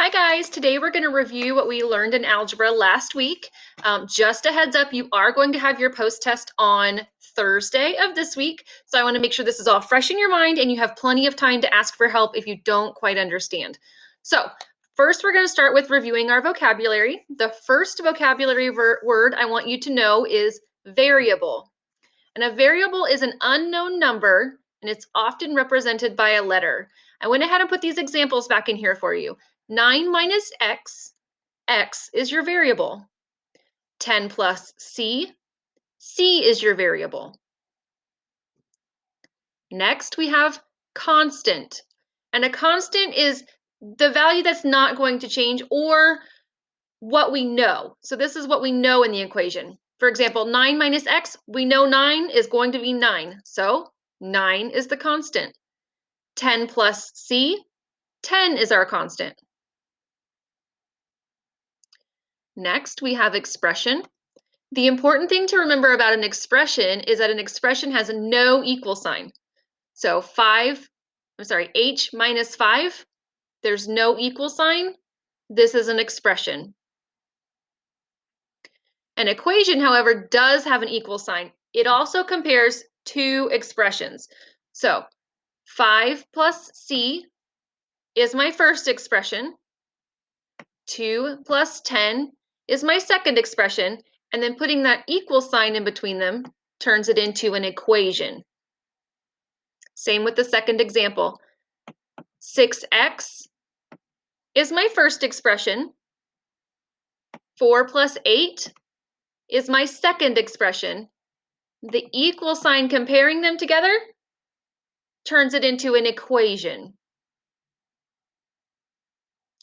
Hi guys, today we're going to review what we learned in algebra last week. Just a heads up, you are going to have your post-test on Thursday of this week, so I want to make sure this is all fresh in your mind and you have plenty of time to ask for help if you don't quite understand. So first we're going to start with reviewing our vocabulary. The first vocabulary word I want you to know is variable. And a variable is an unknown number, and it's often represented by a letter. I went ahead and put these examples back in here for you. 9 minus x, x is your variable. 10 plus c, c is your variable. Next, we have constant. And a constant is the value that's not going to change or what we know. So this is what we know in the equation. For example, 9 minus x, we know 9 is going to be 9. So 9 is the constant. 10 plus c, 10 is our constant. Next, we have expression. The important thing to remember about an expression is that an expression has no equal sign. So h minus 5, there's no equal sign. This is an expression. An equation, however, does have an equal sign. It also compares two expressions. So 5 plus c is my first expression. 2 plus 10 is my second expression. And then putting that equal sign in between them turns it into an equation. Same with the second example. 6x is my first expression. 4 plus 8 is my second expression. The equal sign comparing them together turns it into an equation.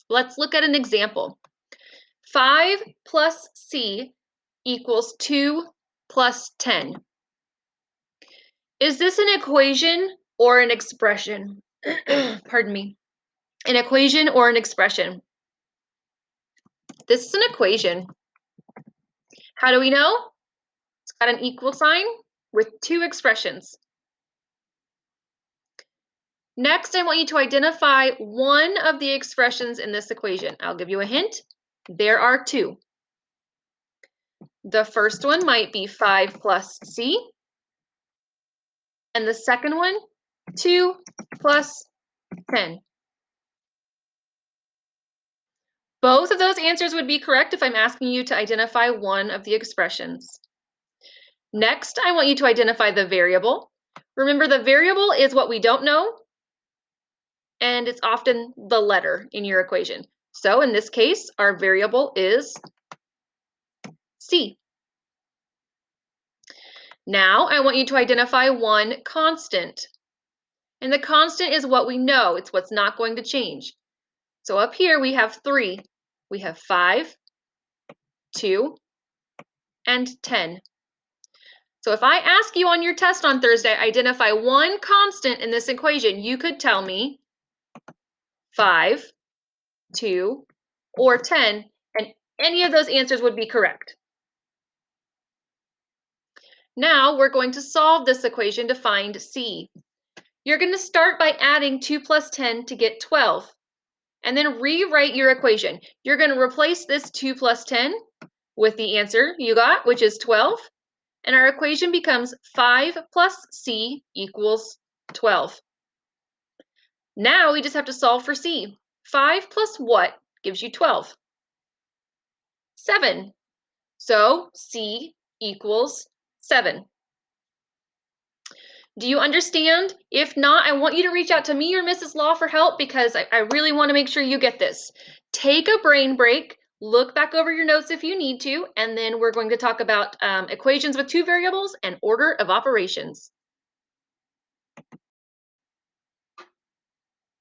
Let's look at an example. 5 plus c equals 2 plus 10. Is this an equation or an expression? Pardon me. An equation or an expression? This is an equation. How do we know? It's got an equal sign with two expressions. Next, I want you to identify one of the expressions in this equation. I'll give you a hint. There are two. The first one might be 5 plus c. And the second one, 2 plus 10. Both of those answers would be correct if I'm asking you to identify one of the expressions. Next, I want you to identify the variable. Remember, the variable is what we don't know, and it's often the letter in your equation. So in this case, our variable is c. Now I want you to identify one constant. And the constant is what we know. It's what's not going to change. So up here we have 3. We have 5, 2, and 10. So if I ask you on your test on Thursday, identify one constant in this equation, you could tell me 5, 2, or 10, and any of those answers would be correct. Now we're going to solve this equation to find c. You're going to start by adding 2 plus 10 to get 12, and then rewrite your equation. You're going to replace this 2 plus 10 with the answer you got, which is 12, and our equation becomes 5 plus c equals 12. Now we just have to solve for c. 5 plus what gives you 12? 7. So c equals 7. Do you understand? If not, I want you to reach out to me or Mrs. Law for help because I really want to make sure you get this. Take a brain break, look back over your notes if you need to, and then we're going to talk about equations with two variables and order of operations.